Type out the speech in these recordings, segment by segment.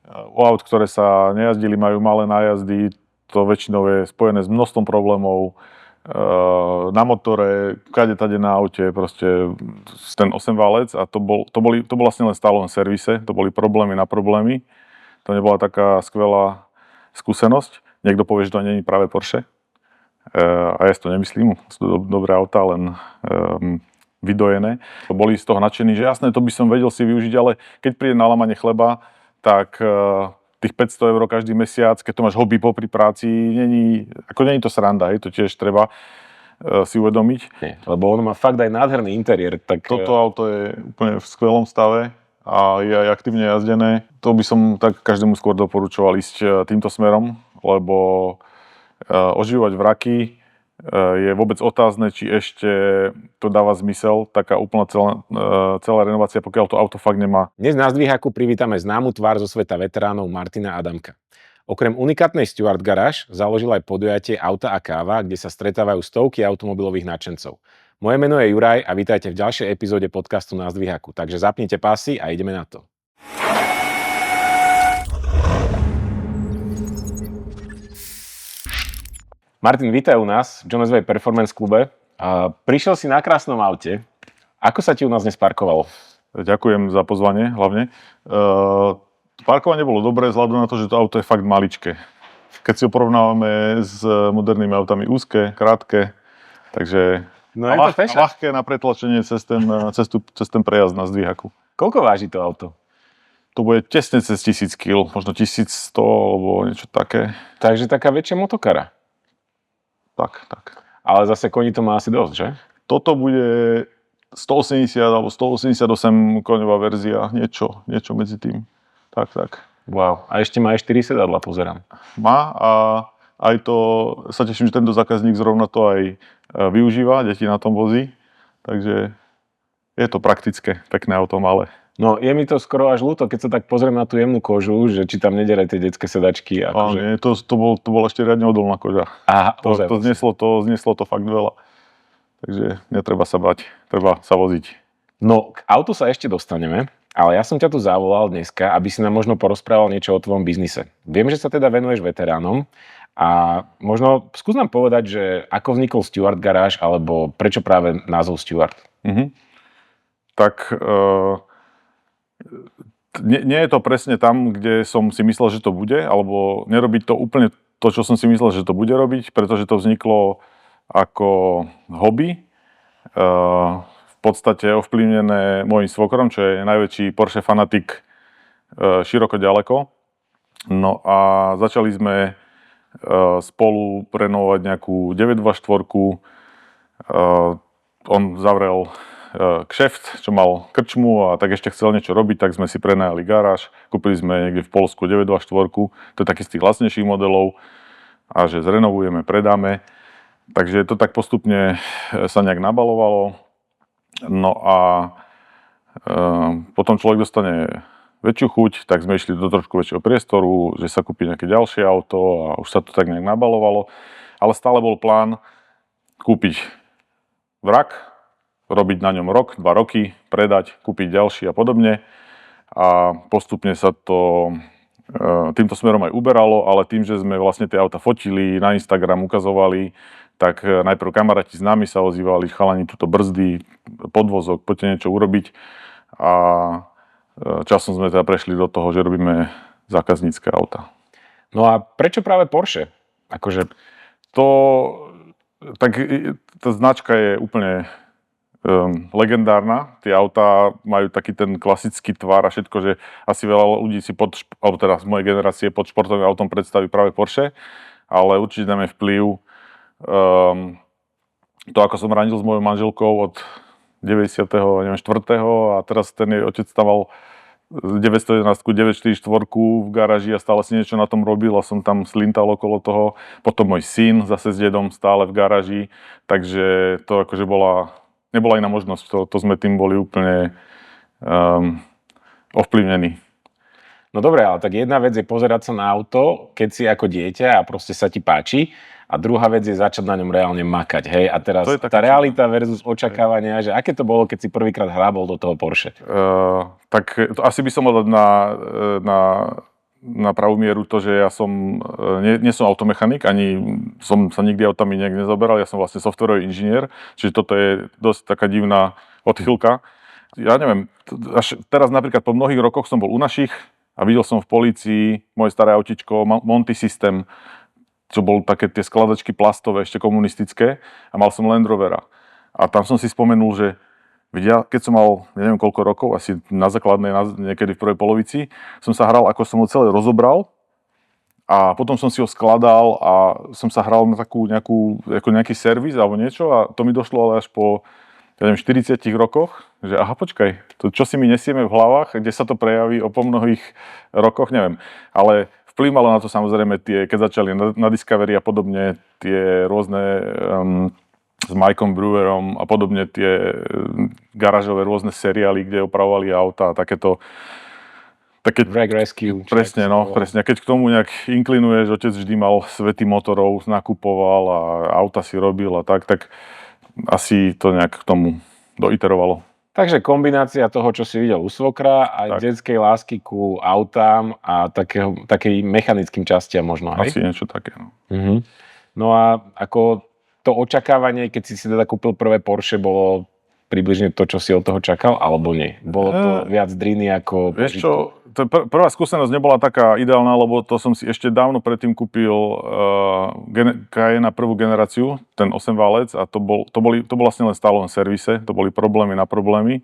U aut, ktoré sa nejazdili, majú malé nájazdy, to väčšinou je spojené s množstvom problémov. Na motore, kade-tade na aute, proste ten 8-válec a to bol vlastne len stále len v servise, to boli problémy na problémy. To nebola taká skvelá skúsenosť. Niekto povie, že to nie je práve Porsche. A ja si to nemyslím, sú to dobré autá, len vydojené. Boli z toho nadšení, že jasné, to by som vedel si využiť, ale keď príde na lámanie chleba, tak tých 500 eur každý mesiac, keď to máš hobby popri práci, není to sranda, to tiež treba si uvedomiť. Nie, lebo ono má fakt aj nádherný interiér. Tak... Toto auto je úplne v skvelom stave a je aj aktívne jazdené. To by som tak každému skôr doporučoval ísť týmto smerom, lebo oživovať vraky je vôbec otázne, či ešte to dáva zmysel, taká úplná celá renovácia, pokiaľ to auto fakt nemá. Dnes na Zdvíhaku privítame známu tvár zo sveta veteránov Martina Adamka. Okrem unikátnej Stuart Garage založil aj podujatie Auta a káva, kde sa stretávajú stovky automobilových nadšencov. Moje meno je Juraj a vítajte v ďalšej epizóde podcastu na Zdvíhaku, takže zapnite pásy a ideme na to. Martin, vítaj u nás v John S. Way Performance klube. Prišiel si na krásnom aute. Ako sa ti u nás dnes parkovalo? Ďakujem za pozvanie hlavne. Parkovanie bolo dobré vzhľadom na to, že to auto je fakt maličké. Keď si ho porovnávame s modernými autami, úzke, krátke, takže ľahké na pretlačenie cez ten prejazd na Zdvíhaku. Koľko váži to auto? To bude tesne cez 1000 kg, možno 1100 alebo niečo také. Takže taká väčšia motokara. Tak. Ale zase koní to má asi dosť, že? Toto bude 180 alebo 188 koňová verzia, niečo medzi tým. Tak. Wow. A ešte má aj 4 sedadla, pozerám. Má a aj to, sa teším, že tento zákazník zrovna to aj využíva, deti na tom vozí. Takže je to praktické, pekné auto, malé. No, je mi to skoro až ľúto, keď sa tak pozriem na tú jemnú kožu, že či tam nedere tie detské sedačky. Akože... Nie, to bol ešte riadne odolná koža. Aha, to znieslo to fakt veľa. Takže netreba sa bať, treba sa voziť. No, k autu sa ešte dostaneme, ale ja som ťa tu zavolal dneska, aby si nám možno porozprával niečo o tvojom biznise. Viem, že sa teda venuješ veteránom a možno skús nám povedať, že ako vznikol Stuart Garage, alebo prečo práve názov Stuart? Tak... Nie je to presne tam, kde som si myslel, že to bude, alebo nerobiť to úplne to, čo som si myslel, že to bude robiť, pretože to vzniklo ako hobby. V podstate ovplyvnené môjim svokrom, čo je najväčší Porsche fanatik široko ďaleko. No a začali sme spolu renovovať nejakú 924. On zavrel kšeft, čo mal krčmu a tak ešte chcel niečo robiť, tak sme si prenajali garáž, kúpili sme niekde v Poľsku 924, to je taký z tých lacnejších modelov a že zrenovujeme, predáme. Takže to tak postupne sa nejak nabalovalo. No a potom človek dostane väčšiu chuť, tak sme išli do trošku väčšieho priestoru, že sa kúpi nejaké ďalšie auto a už sa to tak nejak nabalovalo. Ale stále bol plán kúpiť vrak, robiť na ňom rok, 2 roky, predať, kúpiť ďalší a podobne. A postupne sa to týmto smerom aj uberalo, ale tým, že sme vlastne tie auta fotili, na Instagram ukazovali, tak najprv kamaráti s nami sa ozývali, chalani, tuto brzdy, podvozok, poďte niečo urobiť. A časom sme teda prešli do toho, že robíme zákaznícke auta. No a prečo práve Porsche? Akože tak tá značka je úplne legendárna. Tie autá majú taký ten klasický tvar a všetko, že asi veľa ľudí si alebo teda z mojej generácie pod športovým autom predstaví práve Porsche, ale určite tam je vplyv to, ako som randil s mojou manželkou od 94. a teraz ten jej otec staval 911, 944 v garáži a stále si niečo na tom robil a som tam slintal okolo toho. Potom môj syn zase s dedom stále v garáži, takže to akože nebola iná možnosť, to sme tým boli úplne ovplyvnení. No dobre, ale tak jedna vec je pozerať sa na auto, keď si ako dieťa a proste sa ti páči, a druhá vec je začať na ňom reálne makať, hej? A teraz tá realita versus očakávania, že aké to bolo, keď si prvýkrát hrábol do toho Porsche? Tak to asi by som mal dať na pravú mieru to, že ja som, nie som automechanik, ani som sa nikdy autami nejak nezoberal, ja som vlastne softwarový inžinier, čiže toto je dosť taká divná odchýlka. Ja neviem, až teraz napríklad po mnohých rokoch som bol u našich a videl som v polícii moje staré autičko, Monty System, čo bol také tie skladačky plastové, ešte komunistické, a mal som Land Rovera. A tam som si spomenul, že vidia, keď som mal, neviem koľko rokov, asi na základnej, niekedy v prvej polovici, som sa hral, ako som ho celé rozobral a potom som si ho skladal a som sa hral na takú nejaký servis alebo niečo a to mi došlo ale až po, ja neviem, 40 rokoch, že aha, počkaj, to čo si my nesieme v hlavách, kde sa to prejaví o mnohých rokoch, neviem. Ale vplyv malo na to samozrejme keď začali na Discovery a podobne, tie rôzne s Mikeom Brewerom a podobne tie garážové rôzne seriály, kde opravovali auta a takéto. Drag Rescue. Presne, no, presne. Keď k tomu nejak inklinuješ, otec vždy mal svety motorov, nakupoval a auta si robil a tak asi to nejak k tomu doiterovalo. Takže kombinácia toho, čo si videl u svokra, aj detskej lásky ku autám a takej mechanickým častiam možno, hej? Asi niečo také, no. No a ako to očakávanie, keď si teda kúpil prvé Porsche, bolo približne to, čo si od toho čakal, alebo nie? Bolo to viac driny ako... Vieš čo, prvá skúsenosť nebola taká ideálna, lebo to som si ešte dávno predtým kúpil Cayenne prvú generáciu, ten 8-válec, a to bol vlastne len stále len servise, to boli problémy na problémy.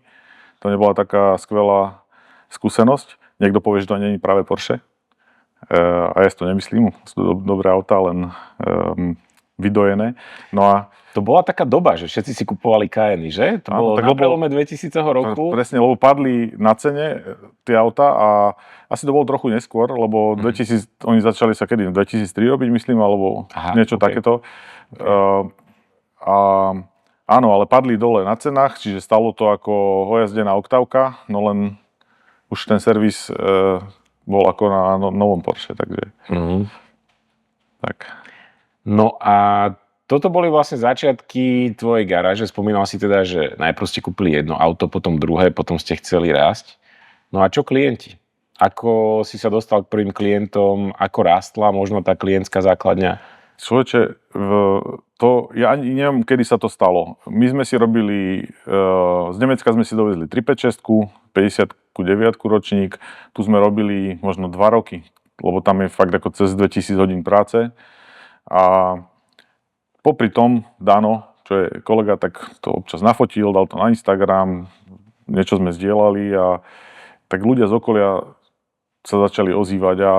To nebola taká skvelá skúsenosť. Niekto povie, že to nie je práve Porsche. A ja si to nemyslím, sú to dobré autá, len vydojené. No a to bola taká doba, že všetci si kupovali Cayenne, že? To bolo na prelome 2000 roku. Presne, lebo padli na cene tie autá a asi to bolo trochu neskôr, lebo 2000, oni začali sa kedy? 2003 robiť, myslím, alebo niečo takéto. Áno, ale padli dole na cenách, čiže stalo to ako hojazdená oktávka, no len už ten servis bol ako na novom Porsche, takže tak. No a toto boli vlastne začiatky tvojej garáže. Spomínal si teda, že najprv ste kúpili jedno auto, potom druhé, potom ste chceli rásť. No a čo klienti? Ako si sa dostal k prvým klientom? Ako rástla možno tá klientská základňa? Človeče, ja ani neviem, kedy sa to stalo. My sme si robili, z Nemecka sme si dovezli 356, 59 ročník, tu sme robili možno 2 roky, lebo tam je fakt ako cez 2000 hodín práce. A popri tom Dano, čo je kolega, tak to občas nafotil, dal to na Instagram, niečo sme zdieľali a tak ľudia z okolia sa začali ozývať a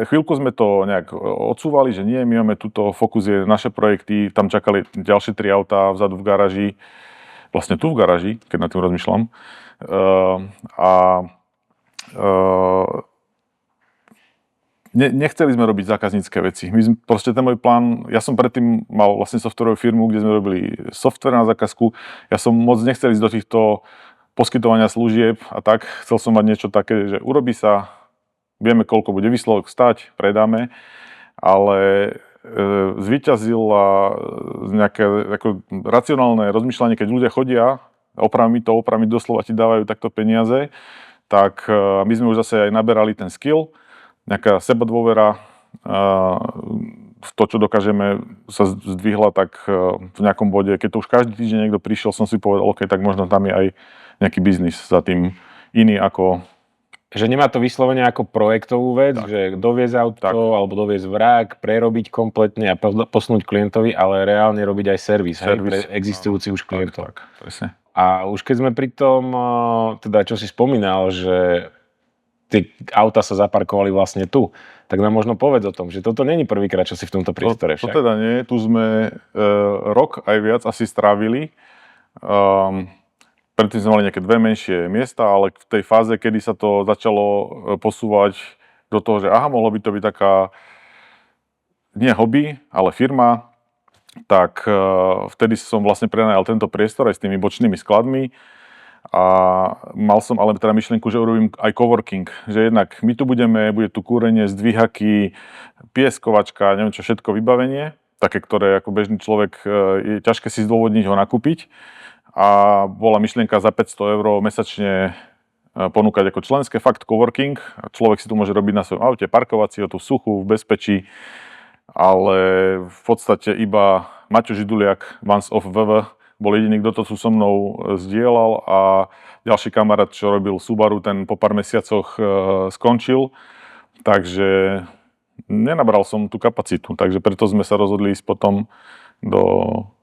chvíľku sme to nejak odsúvali, že nie, my máme túto, Focus je naše projekty, tam čakali ďalšie 3 autá vzadu v garáži, vlastne tu v garáži, keď nad tým rozmýšľam. Nechceli sme robiť zákaznícke veci. Proste ten môj plán, ja som predtým mal vlastne softwarovú firmu, kde sme robili software na zákazku. Ja som moc nechcel ísť do týchto poskytovania služieb a tak. Chcel som mať niečo také, že urobí sa, vieme, koľko bude výsledok stať, predáme, ale zvíťazila nejaké ako racionálne rozmýšľanie, keď ľudia chodia, opraví doslova ti dávajú takto peniaze, tak my sme už zase aj naberali ten skill, nejaká sebadôvera v to, čo dokážeme, sa zdvihla tak v nejakom bode. Keď to už každý týždeň niekto prišiel, som si povedal, OK, tak možno tam je aj nejaký biznis za tým iný ako... Že nemá to vyslovene ako projektovú vec, tak. Že doviezť auto alebo doviezť vrak, prerobiť kompletne a posunúť klientovi, ale reálne robiť aj servis. Pre existujúcich už klientov. Tak, presne. A už keď sme pri tom, teda čo si spomínal, že tie auta sa zaparkovali vlastne tu, tak nám možno povedz o tom, že toto není prvýkrát, čo si v tomto priestore však. To teda nie, tu sme rok aj viac asi strávili. Predtým sme mali nejaké 2 menšie miesta, ale v tej fáze, kedy sa to začalo posúvať do toho, že aha, mohlo by to byť taká nie hobby, ale firma, tak vtedy som vlastne prenajal tento priestor aj s tými bočnými skladmi. A mal som ale teda myšlienku, že urobím aj coworking, že jednak my tu bude tu kúrenie, zdvíhaky, pieskovačka, neviem čo, všetko vybavenie, také, ktoré ako bežný človek je ťažké si zdôvodniť ho nakúpiť. A bola myšlienka za 500 € mesačne ponúkať ako členské, fakt coworking. Človek si tu môže robiť na svojom aute, parkovací ho tu v suchu, v bezpečí, ale v podstate iba Maťo Židuliak, Vans of VV, bol jediný, kto to tu so mnou zdieľal a ďalší kamarát, čo robil Subaru, ten po pár mesiacoch skončil, takže nenabral som tú kapacitu, takže preto sme sa rozhodli ísť potom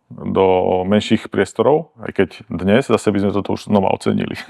do menších priestorov, aj keď dnes zase by sme toto už znova ocenili.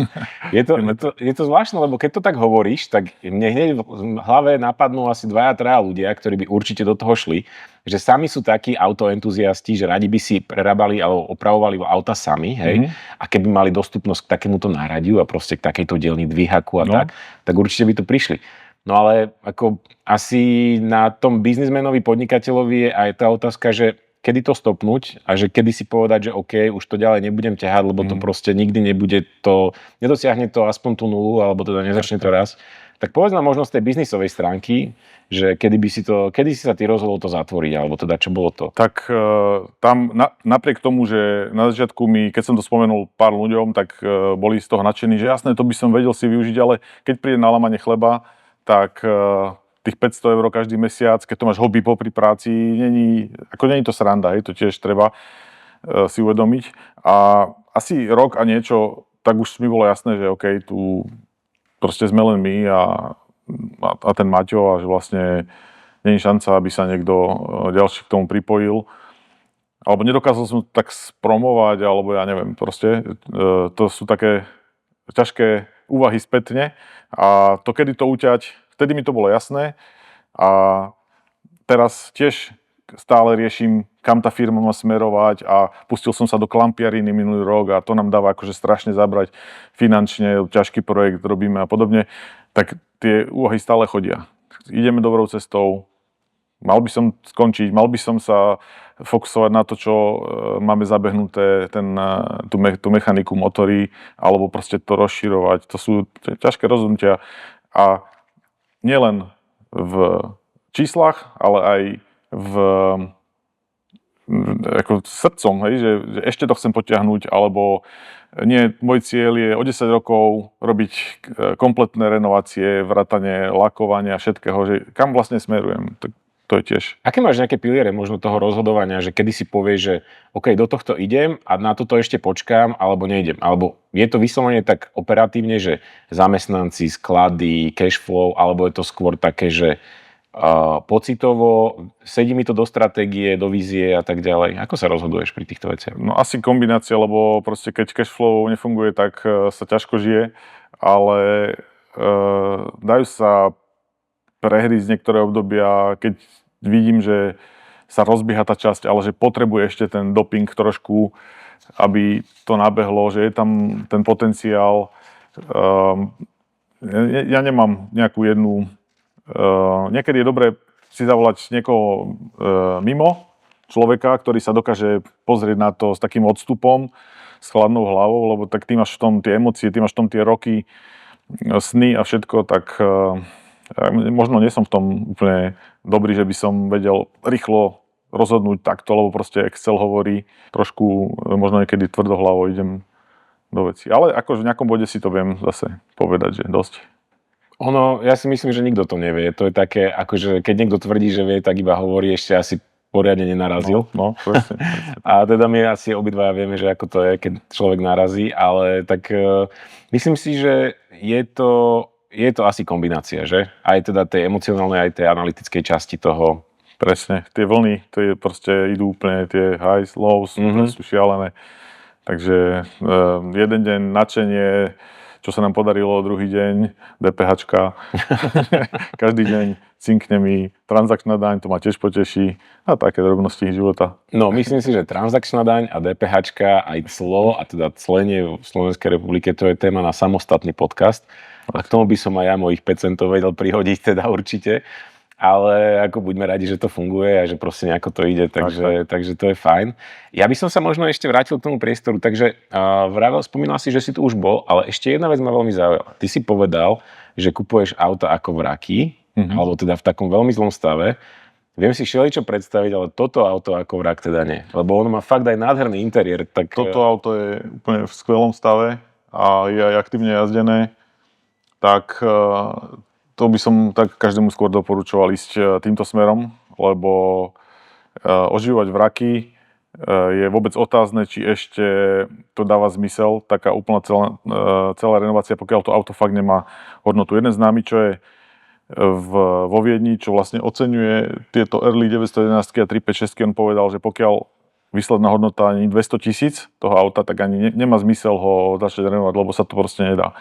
Je to zvláštne, lebo keď to tak hovoríš, tak mne hneď v hlave napadnú asi 2-3 ľudia, ktorí by určite do toho šli, že sami sú takí autoentuziasti, že radi by si prerábali alebo opravovali auta sami, hej, a keby mali dostupnosť k takémuto náradiu a proste k takejto dielni dvíhaku a tak určite by to prišli. No ale ako asi na tom biznismenovi, podnikateľovi je aj tá otázka, že kedy to stopnúť a že kedy si povedať, že OK, už to ďalej nebudem ťahať, lebo to proste nikdy nebude to, nedosiahne to aspoň tú nulu, alebo teda nezačne to raz. Tak povedz nám možno z tej biznisovej stránky, že kedy si sa ty rozhodol to zatvoriť, alebo teda čo bolo to? Tak tam napriek tomu, že na začiatku keď som to spomenul pár ľuďom, tak boli z toho nadšení, že jasné, to by som vedel si využiť, ale keď príde na lámanie chleba, tak tých 500 eur každý mesiac, keď to máš hobby popri práci, není to sranda, to tiež treba si uvedomiť. A asi rok a niečo, tak už mi bolo jasné, že OK, tu proste sme len my a ten Maťo a že vlastne není šanca, aby sa niekto ďalší k tomu pripojil. Alebo nedokázal som to tak spromovať, alebo ja neviem, proste to sú také ťažké úvahy spätne a to, kedy to uťať, vtedy mi to bolo jasné a teraz tiež stále riešim, kam tá firma má smerovať a pustil som sa do klampiariny minulý rok a to nám dáva akože strašne zabrať finančne, ťažký projekt robíme a podobne, tak tie úvahy stále chodia. Ideme dobrou cestou, mal by som skončiť, mal by som sa fokusovať na to, čo máme zabehnuté, tú mechaniku motory, alebo proste to rozširovať. To sú ťažké rozhodnutia a nielen v číslach, ale aj ako srdcom, hej, že ešte to chcem potiahnuť, alebo nie, môj cieľ je o 10 rokov robiť kompletné renovácie, vrátane lakovania, všetkého, že kam vlastne smerujem. To je tiež. Aké máš nejaké piliere možno toho rozhodovania, že kedy si povieš, že OK, do tohto idem a na toto ešte počkám, alebo nejdem? Alebo je to vyslovene tak operatívne, že zamestnanci, sklady, cash flow, alebo je to skôr také, že pocitovo, sedí mi to do stratégie, do vízie a tak ďalej? Ako sa rozhoduješ pri týchto veciach? No asi kombinácia, lebo proste keď cash flow nefunguje, tak sa ťažko žije, ale dajú sa prehrísť niektoré obdobia, keď vidím, že sa rozbieha tá časť, ale že potrebuje ešte ten doping trošku, aby to nabehlo, že je tam ten potenciál. Ja nemám nejakú jednu... Niekedy je dobre si zavolať niekoho mimo človeka, ktorý sa dokáže pozrieť na to s takým odstupom, s chladnou hlavou, lebo tak ty máš v tom tie emócie, ty máš v tom tie roky, sny a všetko, tak... Možno nie som v tom úplne dobrý, že by som vedel rýchlo rozhodnúť takto, lebo proste Excel hovorí trošku, možno niekedy tvrdohlavo idem do veci. Ale akože v nejakom bode si to viem zase povedať, že dosť. Ja si myslím, že nikto to nevie. To je také, akože keď niekto tvrdí, že vie, tak iba hovorí, ešte asi poriadne nenarazil. No, presne. A teda my asi obidvaja vieme, že ako to je, keď človek narazí, ale tak myslím si, že je to asi kombinácia, že? Aj teda tej emocionálnej, aj tej analytickej časti toho. Presne, tie vlny, to je proste idú úplne, tie highs, lows, sú šialené. Takže jeden deň nadšenie, čo sa nám podarilo, druhý deň DPHčka. Každý deň cinkne mi transakčná daň, to ma tiež poteší a také drobnosti života. No, myslím si, že transakčná daň a DPHčka, aj clo, a teda clenie v Slovenskej republike, to je téma na samostatný podcast. A k tomu by som aj ja mojich 5 centov vedel prihodiť, teda určite. Ale ako buďme radi, že to funguje a že proste nejako to ide, takže to je fajn. Ja by som sa možno ešte vrátil k tomu priestoru, takže spomínal si, že si tu už bol, ale ešte jedna vec ma veľmi zaujala. Ty si povedal, že kupuješ auta ako vraky, alebo teda v takom veľmi zlom stave. Viem si všeličo predstaviť, ale toto auto ako vrak teda nie, lebo ono má fakt aj nádherný interiér. Tak... Toto auto je úplne v skvelom stave a je aj aktívne jazdené. tak to by som tak každému skôr doporučoval ísť týmto smerom, lebo oživovať vraky je vôbec otázne, či ešte to dáva zmysel, taká úplná celá renovácia, pokiaľ to auto fakt nemá hodnotu. Jeden známy, čo je vo Viedni, čo vlastne oceňuje tieto early 911 a 356, on povedal, že pokiaľ výsledná hodnota ani 200 000 toho auta, tak ani nemá zmysel ho začať renovovať, lebo sa to proste nedá.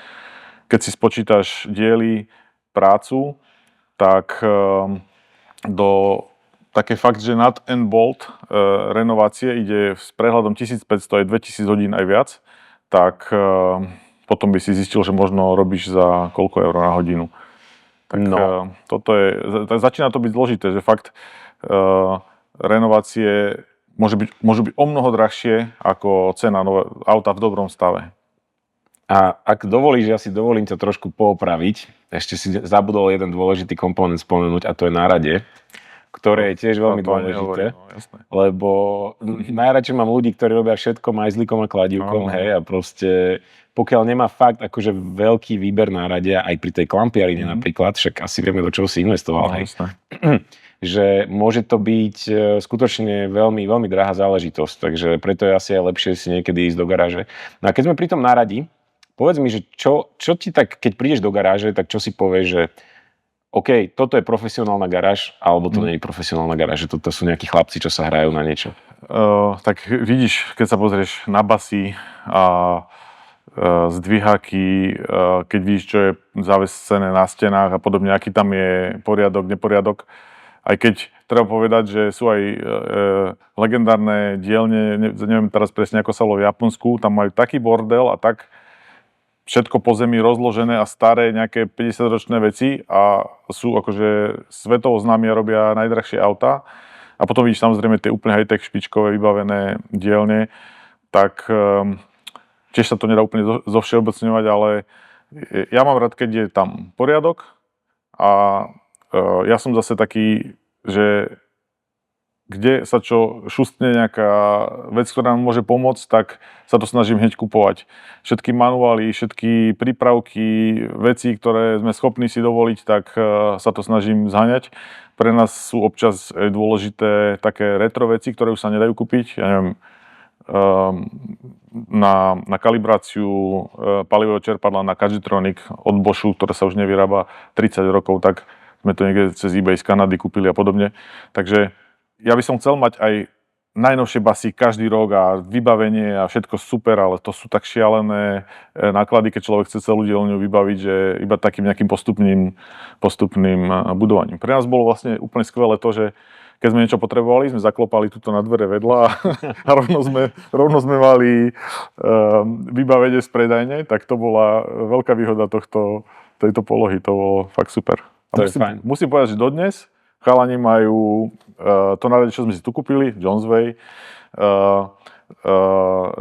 Keď si spočítaš diely, prácu, tak do také fakt, že nut and bolt renovácie ide s prehľadom 1500 aj 2000 hodín aj viac, tak potom by si zistil, že možno robíš za koľko eur na hodinu. Tak toto je, začína to byť zložité, že fakt renovácie môžu byť o mnoho drahšie ako cena auta v dobrom stave. A ak dovolíš, ja si dovolím ťa trošku poopraviť. Ešte si zabudol jeden dôležitý komponent spomenúť, a to je nárade, ktoré je tiež veľmi dôležité. Lebo najradšej mám ľudí, ktorí robia všetko majzlikom a kladívkom, hej, a proste pokiaľ nemá fakt akože veľký výber náradia, aj pri tej klampiarine napríklad, však asi vieme, do čoho si investoval, hej. Že môže to byť skutočne veľmi, veľmi drahá záležitosť, takže preto je asi aj lepšie si niekedy ísť do garáže. No a keď sme pri tom náradí, povedz mi, že čo ti tak, keď prídeš do garáže, tak čo si povieš, že OK, toto je profesionálna garáž, alebo to nie je profesionálna garáž, že toto sú nejakí chlapci, čo sa hrajú na niečo? Tak vidíš, keď sa pozrieš na basy a zdviháky, keď vidíš, čo je zavescené na stenách a podobne, aký tam je poriadok, neporiadok. Aj keď treba povedať, že sú aj legendárne dielne, neviem teraz presne, ako sa volá v Japonsku, tam majú taký bordel a tak všetko po zemi rozložené a staré nejaké 50-ročné veci a sú akože svetovo známi a robia najdrahšie autá. A potom vidíš samozrejme tie úplne high-tech špičkové vybavené dielne, tak tiež sa to nedá úplne zovšeobecňovať, ale ja mám rád, keď je tam poriadok a ja som zase taký, že kde sa čo šustne nejaká vec, ktorá nám môže pomôcť, tak sa to snažím hneď kupovať. Všetky manuály, všetky prípravky, veci, ktoré sme schopní si dovoliť, tak sa to snažím zháňať. Pre nás sú občas dôležité také retro veci, ktoré už sa nedajú kúpiť. Ja neviem, na kalibráciu palivového čerpadla na Kadžitronik od Boschu, ktoré sa už nevyrába 30 rokov, tak sme to niekde cez eBay z Kanady kúpili a podobne. Takže ja by som chcel mať aj najnovšie basy každý rok a vybavenie a všetko super, ale to sú tak šialené náklady, keď človek chce celú dielňu vybaviť, že iba takým nejakým postupným budovaním. Pre nás bolo vlastne úplne skvelé to, že keď sme niečo potrebovali, sme zaklopali tuto na dvere vedľa a rovno sme mali vybavenie z predajne, tak to bola veľká výhoda tejto polohy, to bolo fakt super. A musím povedať, že dodnes chalani majú to náradie, čo sme si tu kúpili, Jones Way,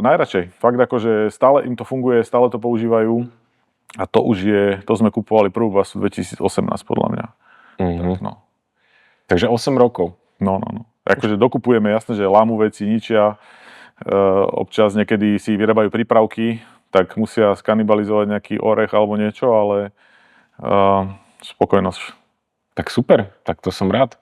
najradšej. Fakt akože stále im to funguje, stále to používajú a to sme kupovali prvú basu 2018 podľa mňa. Tak, no. Takže 8 rokov. No. Akože dokupujeme, jasné, že lámu veci, ničia, občas niekedy si vyrábajú prípravky, tak musia skanibalizovať nejaký orech alebo niečo, ale spokojnosť. Tak super, tak to som rád.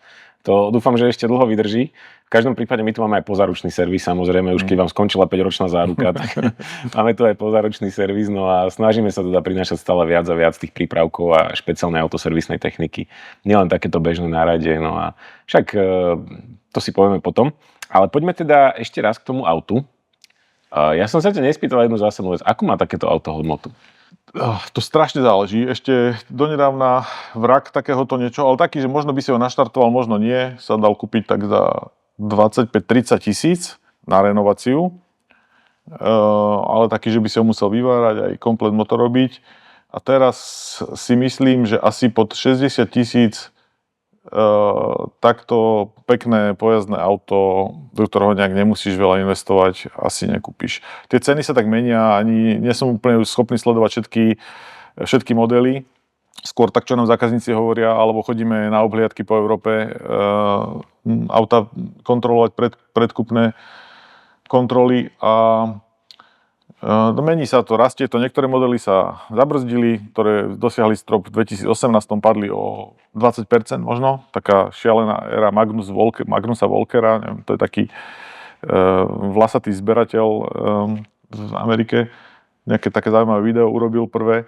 To dúfam, že ešte dlho vydrží. V každom prípade my tu máme aj pozáručný servis, samozrejme, už keď vám skončila 5-ročná záruka, tak máme tu aj pozáručný servis, no a snažíme sa teda prinášať stále viac a viac tých prípravkov a špeciálnej autoservisnej techniky. Nielen takéto bežné náradie, no a však to si povieme potom. Ale poďme teda ešte raz k tomu autu. Ja som sa ťa nespýtal jednu zásadnú vec. Akú má takéto auto hodnotu? To strašne záleží. Ešte donedávna vrak takéhoto niečo, ale taký, že možno by si ho naštartoval, možno nie, sa dal kúpiť tak za 25-30 tisíc na renováciu. Ale taký, že by si ho musel vyvárať, aj komplet motor robiť. A teraz si myslím, že asi pod 60 tisíc takto pekné pojazdné auto, do ktorého nejak nemusíš veľa investovať, asi nekúpiš. Tie ceny sa tak menia, ani nie som úplne schopný sledovať všetky modely. Skôr tak, čo nám zákazníci hovoria, alebo chodíme na obhliadky po Európe, auta kontrolovať predkupné kontroly a Mení sa to, rastie to. Niektoré modely sa zabrzdili, ktoré dosiahli strop v 2018, padli o 20% možno. Taká šialená éra Magnusa Volkera, neviem, to je taký vlasatý zberateľ v Amerike. Nejaké také zaujímavé video urobil prvé.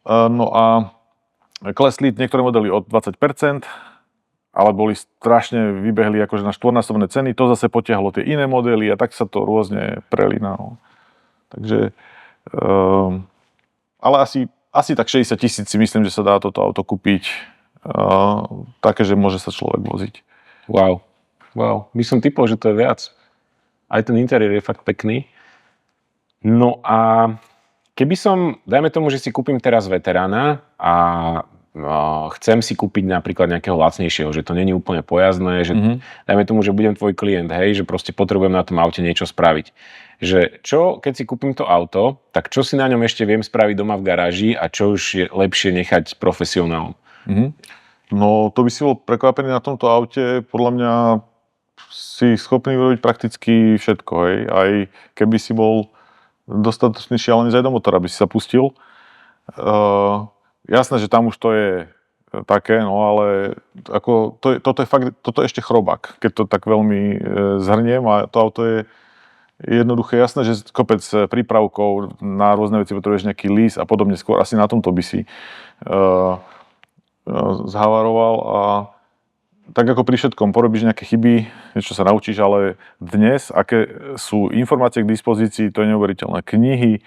No a klesli niektoré modely o 20%, ale boli strašne vybehli akože na štvornásobné ceny. To zase potiahlo tie iné modely a tak sa to rôzne prelína. Takže, ale asi tak 60 000 si myslím, že sa dá toto auto kúpiť také, že môže sa človek voziť. Wow. By som typol, že to je viac. Aj ten interiér je fakt pekný. No a keby som, dajme tomu, že si kúpim teraz veterána a chcem si kúpiť napríklad nejakého lacnejšieho, že to není úplne pojazdné, že dajme tomu, že budem tvoj klient, hej, že proste potrebujem na tom aute niečo spraviť. Že čo, keď si kúpim to auto, tak čo si na ňom ešte viem spraviť doma v garáži a čo už je lepšie nechať profesionálom? No, to by si bol prekvapený na tomto aute. Podľa mňa si schopný urobiť prakticky všetko, hej. Aj keby si bol dostatočný šialenec aj do motora, aby si sa pustil. Jasné, že tam už to je také, no ale ako toto je fakt, toto je ešte chrobák, keď to tak veľmi zhrniem a to auto je jednoduché, jasné, že kopec prípravkov na rôzne veci potrebuješ nejaký lís a podobne, skôr asi na tomto by si zhavaroval a tak ako pri všetkom, porobíš nejaké chyby, niečo sa naučíš, ale dnes, aké sú informácie k dispozícii, to je neuveriteľné. Knihy,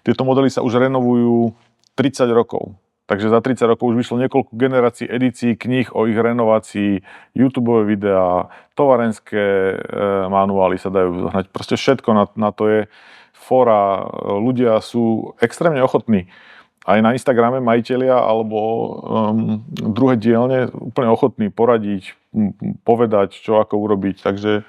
tieto modely sa už renovujú 30 rokov. Takže za 30 rokov už vyšlo niekoľko generácií edícií kníh o ich renovácii, YouTubeové videá, tovarenské manuály sa dajú zohnať. Proste všetko na to je fóra. Ľudia sú extrémne ochotní. Aj na Instagrame majitelia alebo druhé dielne úplne ochotní poradiť, povedať, čo ako urobiť. Takže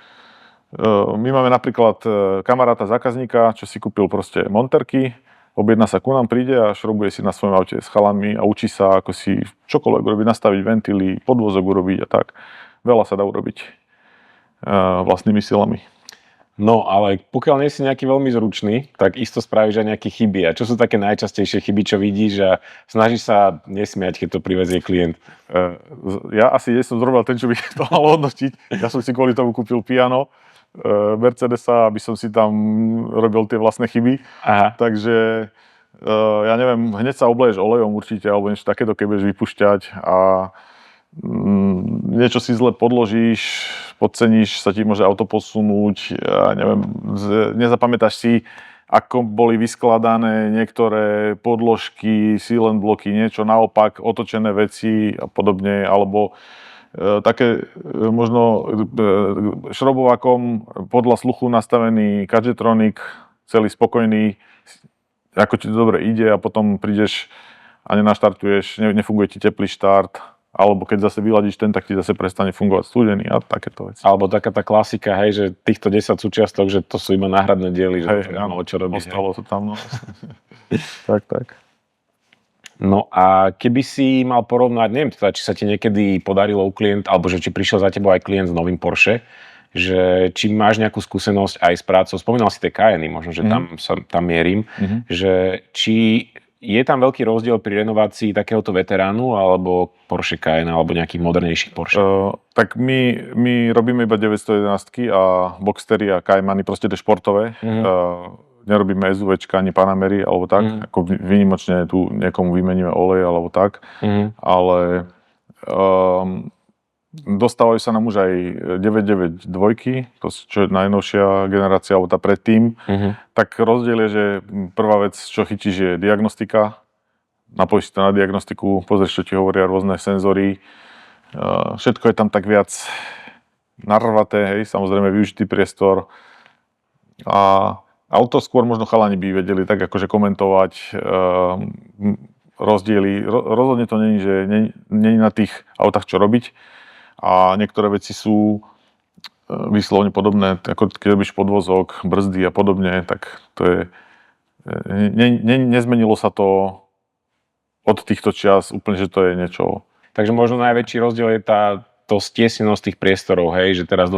my máme napríklad kamaráta zákazníka, čo si kúpil proste monterky, objedná sa ku nám, príde a šrobuje si na svojom aute s chalanmi a učí sa, ako si čokoľvek urobiť, nastaviť ventily, podvozok urobiť a tak. Veľa sa dá urobiť vlastnými silami. No, ale pokiaľ nie si nejaký veľmi zručný, tak isto spravíš aj nejaké chyby. A čo sú také najčastejšie chyby, čo vidíš a snažíš sa nesmiať, keď to privezie klient? Ja asi nie som zrovna ten, čo by to mal hodnotiť. Ja som si kvôli tomu kúpil piano Mercedesa, aby som si tam robil tie vlastné chyby. Aha. Takže ja neviem, hneď sa obleješ olejom určite, alebo niečo takéto, keď budeš vypušťať a niečo si zle podložíš, podceníš, sa ti môže auto posunúť, ja neviem, nezapamätáš si, ako boli vyskladané niektoré podložky, silent bloky, niečo naopak, otočené veci a podobne, alebo také možno šrobovákom podľa sluchu nastavený Kadgetronic, celý spokojný, ako ti to dobre ide a potom prídeš a nenaštartuješ, nefunguje ti teplý štart, alebo keď zase vyladíš ten, tak ti zase prestane fungovať studený a takéto veci. Alebo taká tá klasika, hej, že týchto 10 súčiastok, že to sú iba náhradné diely, že to áno, nemalo čo robiť. Ostalo to tam, no. tak. No a keby si mal porovnať, neviem teda, či sa ti niekedy podarilo u klient, alebo že či prišiel za tebou aj klient s novým Porsche, že či máš nejakú skúsenosť aj s prácou, spomínal si tie Cayenne, možno, že tam mierim, že či je tam veľký rozdiel pri renovácii takéhoto veteránu alebo Porsche Cayenne alebo nejakých modernejších Porsche? Tak my robíme iba 911 a Boxstery a Caymany, proste tie športové. Nerobíme SUVčka ani Panamery alebo tak, ako výnimočne tu niekomu vymeníme olej alebo tak, ale dostávajú sa nám už aj 992, to čo je najnovšia generácia, alebo tá predtým, tak rozdiel je, že prvá vec, čo chytíš, je diagnostika, napojíš si to na diagnostiku, pozrieš, čo ti hovoria rôzne senzory, všetko je tam tak viac narvaté, hej, samozrejme využitý priestor a auto skôr možno chalani by vedeli tak akože komentovať rozdiely. Rozhodne to není, že není na tých autách čo robiť a niektoré veci sú výslovne podobné, ako keď robíš podvozok, brzdy a podobne, tak to je... Nezmenilo sa to od týchto čias úplne, že to je niečo... Takže možno najväčší rozdiel je tá to stiesnenosť tých priestorov, hej, že teraz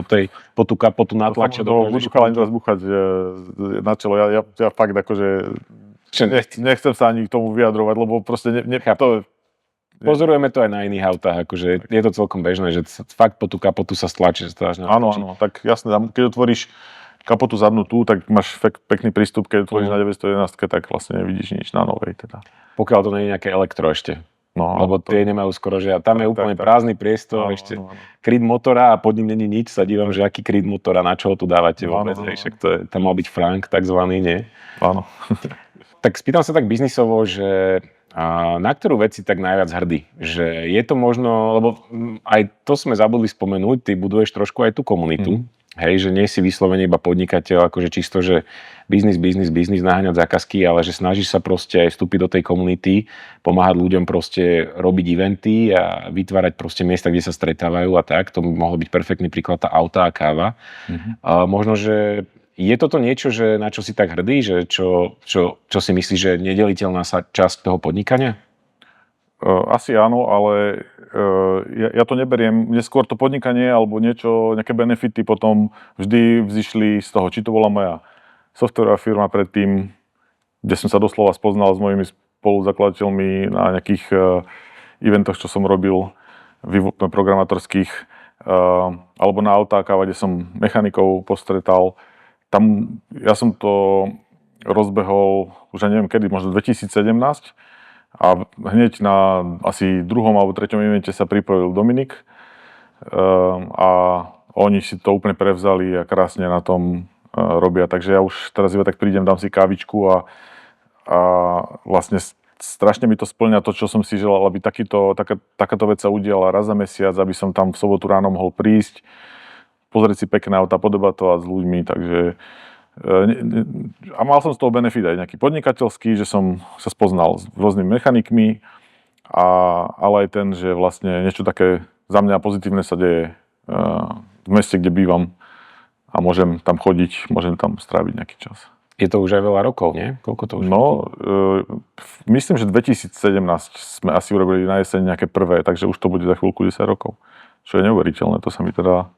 po tú kapotu natlačia to budú chalani teraz búchať na čelo. Ja fakt akože nechcem sa ani k tomu vyjadrovať, lebo proste Pozorujeme to aj na iných autách, akože je to celkom bežné, že fakt po tú kapotu sa stlačí. Áno, tak jasné, keď otvoríš kapotu zadnutú, tak máš pekný prístup, keď otvoríš na 911, tak vlastne nevidíš nič na novej teda. Pokiaľ to nie je nejaké elektro ešte. No, lebo tie nemajú skoro žiadne. Tam je úplne prázdny priestor, ešte kryt motora a pod ním není nič. Sa dívam, že aký kryt motora, na čo ho tu dávate vôbec. Však tam mal byť Frank, takzvaný, nie? Áno. Tak spýtam sa tak biznisovo, že na ktorú vec si tak najviac hrdý? Že je to možno, lebo aj to sme zabudli spomenúť, ty buduješ trošku aj tú komunitu. Hej, že nie si vyslovene iba podnikateľ, akože čisto, že biznis, naháňať zákazky, ale že snažíš sa proste aj vstúpiť do tej komunity, pomáhať ľuďom proste robiť eventy a vytvárať proste miesta, kde sa stretávajú a tak. To by mohol byť perfektný príklad tá auta a káva. Možno, že je toto niečo, že na čo si tak hrdý, že čo si myslíš, že je nedeliteľná časť toho podnikania? Asi áno, ale ja to neberiem. Neskôr to podnikanie alebo nejaké benefity potom vždy vzýšli z toho, či to bola moja softwarová firma predtým, kde som sa doslova spoznal s mojimi spoluzakladateľmi na nejakých eventoch, čo som robil, programátorských, alebo na autách, kde som mechanikov postretal. Tam ja som to rozbehol, už neviem kedy, možno 2017, a hneď na asi druhom alebo treťom evente sa pripojil Dominik a oni si to úplne prevzali a krásne na tom robia. Takže ja už teraz iba tak prídem, dám si kávičku a vlastne strašne mi to spĺňa to, čo som si želal, aby takáto vec sa udiala raz za mesiac, aby som tam v sobotu ráno mohol prísť, pozrieť si pekné auta, podobatovať s ľuďmi, takže a mal som z toho benefit aj nejaký podnikateľský, že som sa spoznal s rôznymi mechanikmi, ale aj ten, že vlastne niečo také za mňa pozitívne sa deje v meste, kde bývam a môžem tam chodiť, môžem tam stráviť nejaký čas. Je to už aj veľa rokov, nie? Koľko to už? No, myslím, že 2017 sme asi urobili na jeseň nejaké prvé, takže už to bude za chvíľku 10 rokov. Čo je neuveriteľné, to sa mi teda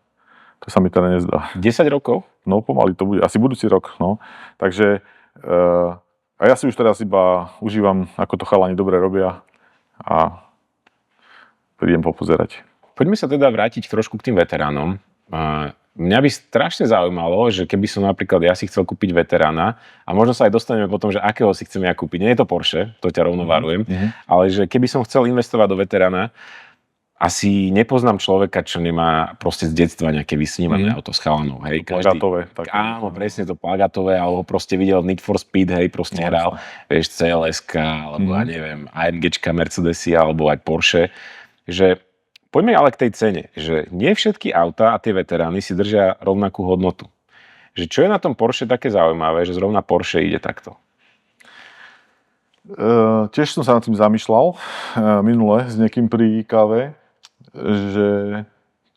nezdá. 10 rokov? No, pomaly to bude. Asi budúci rok, no. Takže a ja si už teraz iba užívam, ako to chalani dobre robia a prídem popozerať. Poďme sa teda vrátiť trošku k tým veteránom. Mňa by strašne zaujímalo, že keby som napríklad ja si chcel kúpiť veterána a možno sa aj dostaneme potom, že akého si chcem ja kúpiť. Nie je to Porsche, to ťa rovno varujem, ale že keby som chcel investovať do veterána, asi nepoznám človeka, čo nemá proste z detstva nejaké vysnívané auto s chalanou, hej. Plagátové. Áno, presne to plagátové, alebo proste videl Need for Speed, hej, proste hral, vieš, CLS-ka, alebo ja neviem, AMGčka, Mercedesy, alebo aj Porsche, že poďme ale k tej cene, že nie všetky autá a tie veterány si držia rovnakú hodnotu. Že čo je na tom Porsche také zaujímavé, že zrovna Porsche ide takto? Tiež som sa nad tým zamýšľal minule s niekým pri káve, že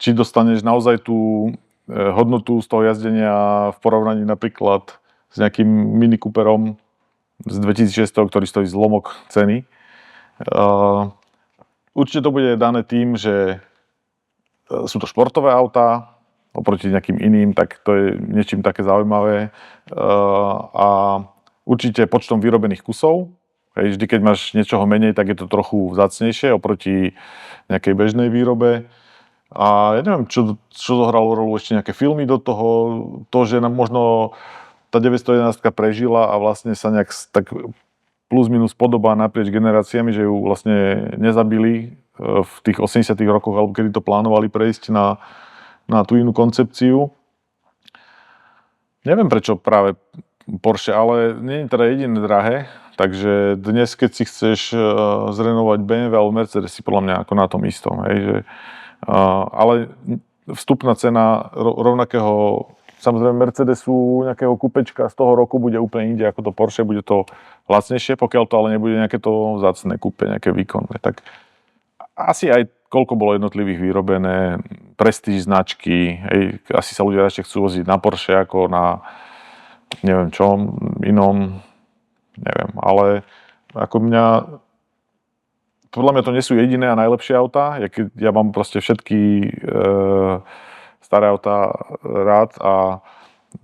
či dostaneš naozaj tú hodnotu z toho jazdenia v porovnaní napríklad s nejakým Mini Cooperom z 2600, ktorý stojí zlomok ceny. Určite to bude dané tým, že sú to športové autá oproti nejakým iným, tak to je niečím také zaujímavé. A určite počtom vyrobených kusov. Vždy, keď máš niečoho menej, tak je to trochu vzácnejšie oproti nejakej bežnej výrobe. A ja neviem, čo zohralo rolu, ešte nejaké filmy do toho, to, že nám možno tá 911 prežila a vlastne sa nejak tak plus minus podobá naprieč generáciami, že ju vlastne nezabili v tých 80 rokoch, alebo kedy to plánovali prejsť na tú inú koncepciu. Neviem prečo práve Porsche, ale nie je teda jediné drahé. Takže dnes, keď si chceš zrenovovať BMW alebo Mercedes, si podľa mňa ako na tom istom. Hej, že, ale vstupná cena rovnakého, samozrejme Mercedesu, nejakého kupečka z toho roku bude úplne inde ako to Porsche, bude to lacnejšie, pokiaľ to ale nebude nejaké to vzácne kúpe, nejaké výkonné. Tak asi aj koľko bolo jednotlivých vyrobené, prestíž značky, hej, asi sa ľudia ešte chcú voziť na Porsche ako na neviem čom inom. Neviem, ale ako mňa podľa mňa to nie sú jediné a najlepšie autá. Ja mám proste všetky staré autá rád a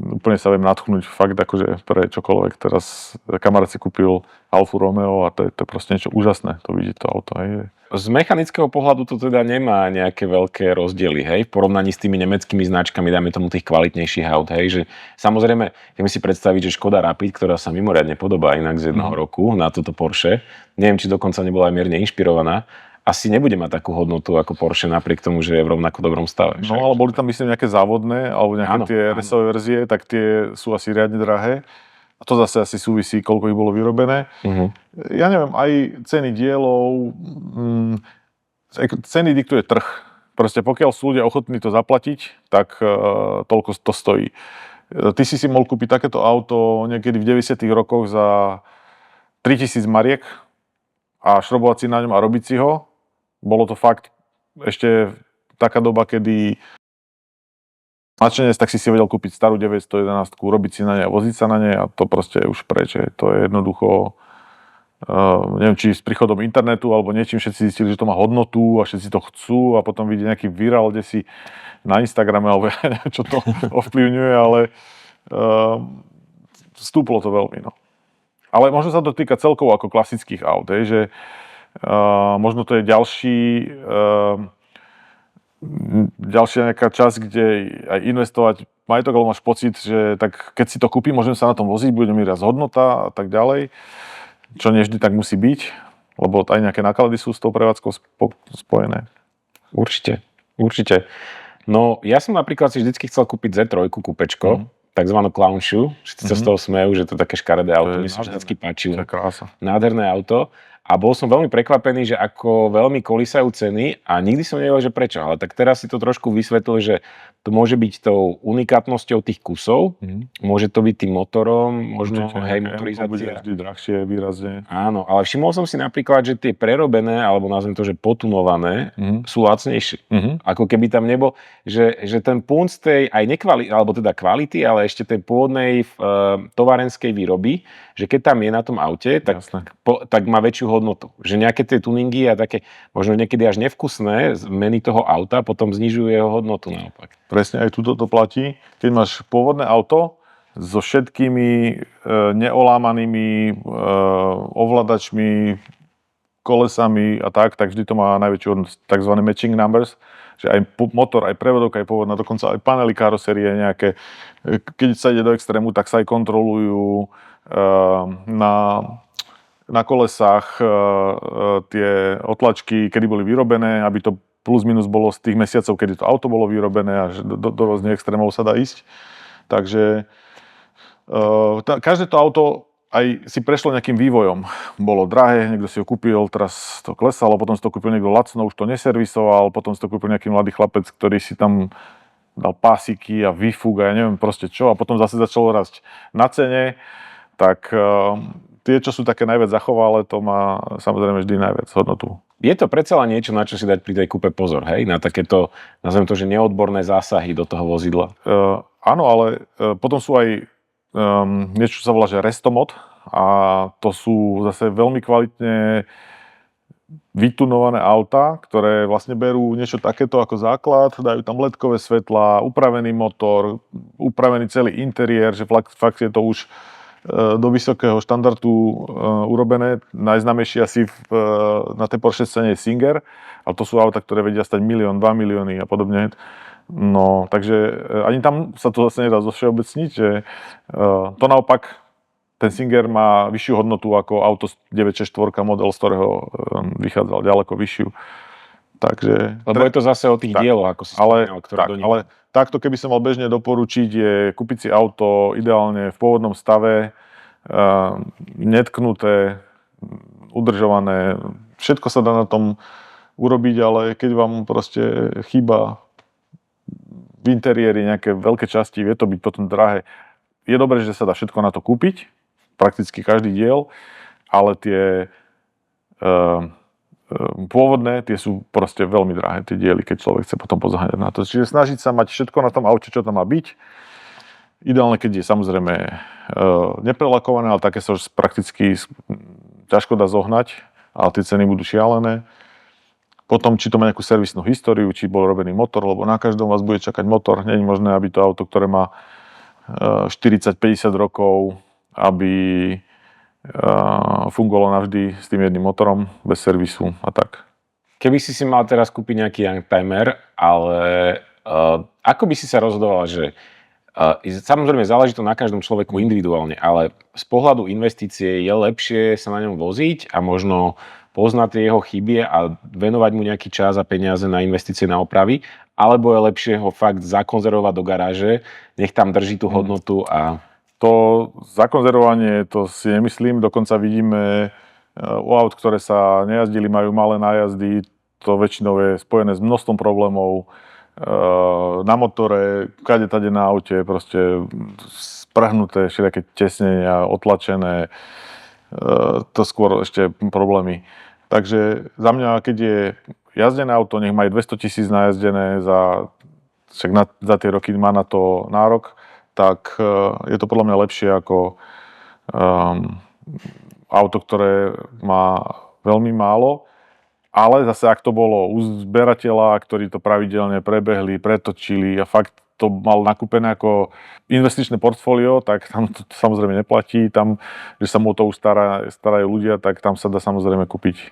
úplne sa viem nadchnúť fakt akože pre čokoľvek. Teraz kamarát si kúpil Alfu Romeo a to je proste niečo úžasné, to vidieť to auto. Hej. Z mechanického pohľadu to teda nemá nejaké veľké rozdiely, hej, v porovnaní s tými nemeckými značkami, dáme tomu tých kvalitnejších aut, hej, že samozrejme, vieme si predstaviť, že Škoda Rapid, ktorá sa mimoriadne podobá inak z jedného roku na toto Porsche, neviem, či dokonca nebola aj mierne inšpirovaná, asi nebude mať takú hodnotu ako Porsche napriek tomu, že je v rovnako dobrom stave. No, ale boli tam myslím nejaké závodné, alebo nejaké tie RS-ové verzie, tak tie sú asi riadne drahé. A to zase asi súvisí, koľko ich bolo vyrobené. Ja neviem, aj ceny dielov, ceny diktuje trh. Proste pokiaľ sú ľudia ochotní to zaplatiť, tak toľko to stojí. Ty si mohol kúpiť takéto auto niekedy v 90. rokoch za 3000 mariek a šrobovať si na ňom a robiť si ho. Bolo to fakt ešte taká doba, kedy načenec, tak si vedel kúpiť starú 911, robiť si na nej a voziť sa na nej a to proste je už preč. To je jednoducho, neviem, či s príchodom internetu alebo niečím všetci zistili, že to má hodnotu a všetci to chcú a potom vidie nejaký viral, kde si na Instagrame alebo ja neviem, čo to ovplyvňuje, ale stúplo to veľmi. No. Ale možno sa to týka celkovo ako klasických aut, že možno to je ďalšia nejaká časť, kde aj investovať majetok, ale máš pocit, že tak keď si to kúpim, môžem sa na tom voziť, bude mi raz hodnota a tak ďalej, čo nie vždy tak musí byť, lebo aj nejaké náklady sú s tou prevádzkou spojené. Určite. No, ja som napríklad si vždycky chcel kúpiť Z3 kúpečko, takzvanú clown shoe, všetci sa z toho smejú, že to je také škaredé auto, mi sa vždycky páčilo. To je krása. Nádherné auto. A bol som veľmi prekvapený, že ako veľmi kolísajú ceny a nikdy som nevedel, že prečo. Ale tak teraz si to trošku vysvetlil, že to môže byť tou unikátnosťou tých kusov, môže to byť tým motorom, možno motorizácia. Bude vždy drahšie výrazne. Áno, ale všimol som si napríklad, že tie prerobené, alebo nazvem to, že potunované, sú lacnejšie. Ako keby tam nebol, že ten punt z tej aj nekvality, alebo teda kvality, ale ešte tej pôvodnej továrenskej výroby, že keď tam je na tom aute, tak má väčšiu hodnotu. Že nejaké tie tuningy a také možno niekedy až nevkusné zmeny toho auta potom znižujú jeho hodnotu naopak. Presne aj tuto to platí. Keď máš pôvodné auto so všetkými neolámanými ovládačmi, kolesami a tak vždy to má najväčšiu hodnotu, tzv. Matching numbers, že aj motor, aj prevodovka, aj pôvodná, dokonca aj panely karosérie nejaké. Keď sa ide do extrému, tak sa aj kontrolujú na kolesách tie otlačky, kedy boli vyrobené, aby to plus minus bolo z tých mesiacov, kedy to auto bolo vyrobené, až do rôznych extrémov sa dá ísť. Takže každé to auto aj si prešlo nejakým vývojom. Bolo drahé, niekto si ho kúpil, teraz to klesalo, potom si to kúpil niekto lacno, už to neservisoval, potom si to kúpil nejaký mladý chlapec, ktorý si tam dal pásiky a výfuk a ja neviem proste čo, a potom zase začalo rásť na cene, tak tie, čo sú také najviac zachovalé, to má samozrejme vždy najviac hodnotu. Je to predsa len niečo, na čo si dať pri tej kúpe pozor, hej? Na takéto, nazvem to, že neodborné zásahy do toho vozidla. Áno, ale potom sú aj niečo, čo sa volá, že restomod, a to sú zase veľmi kvalitne vytunované autá, ktoré vlastne berú niečo takéto ako základ, dajú tam LED-kové svetlá, upravený motor, upravený celý interiér, že fakt je to už do vysokého štandardu urobené. Najznámejší asi na tej Porsche scéne je Singer, ale to sú autá, ktoré vedia stať 1 000 000, 2 milióny a podobne. No, takže ani tam sa to zase nedá zovšeobecniť, že to naopak, ten Singer má vyššiu hodnotu ako auto 964 model, z ktorého vychádzal ďaleko vyššiu. Takže, lebo je to zase o tých dieloch, ako si spomínal, ktoré do nich. Ale takto, keby som mal bežne doporučiť, je kúpiť si auto ideálne v pôvodnom stave, netknuté, udržované. Všetko sa dá na tom urobiť, ale keď vám proste chýba v interiéri nejaké veľké časti, vie to byť potom drahé. Je dobré, že sa dá všetko na to kúpiť, prakticky každý diel, ale tie pôvodné, tie sú proste veľmi drahé, tie diely, keď človek chce potom pozoháňať na to. Čiže snažiť sa mať všetko na tom aute, čo tam má byť. Ideálne, keď je samozrejme neprelakované, ale také sa už prakticky ťažko dá zohnať. a tie ceny budú šialené. Potom, či to má nejakú servisnú históriu, či bol robený motor, lebo na každom vás bude čakať motor. Nie je možné, aby to auto, ktoré má 40-50 rokov, aby fungovalo navždy s tým jedným motorom, bez servisu a tak. Keby si mal teraz kúpiť nejaký youngtimer, ale ako by si sa rozhodoval, že samozrejme záleží to na každom človeku individuálne, ale z pohľadu investície je lepšie sa na ňom voziť a možno poznať tie jeho chyby a venovať mu nejaký čas a peniaze na investície na opravy, alebo je lepšie ho fakt zakonzervovať do garáže, nech tam drží tú hodnotu a... To zakonzervovanie, to si nemyslím, dokonca vidíme u aut, ktoré sa nejazdili, majú malé nájazdy, to väčšinou je spojené s množstvom problémov na motore, kade-tade na aute, proste sprhnuté všelijaké tesnenia, otlačené, to skôr ešte problémy. Takže za mňa, keď je jazdené auto, nech má aj 200 000 najazdené, za tie roky má na to nárok, tak je to podľa mňa lepšie ako auto, ktoré má veľmi málo. Ale zase, ak to bolo u zberateľa, ktorí to pravidelne prebehli, pretočili a fakt to mal nakúpené ako investičné portfólio, tak tam to samozrejme neplatí. Tam, že sa mu to už starajú ľudia, tak tam sa dá samozrejme kúpiť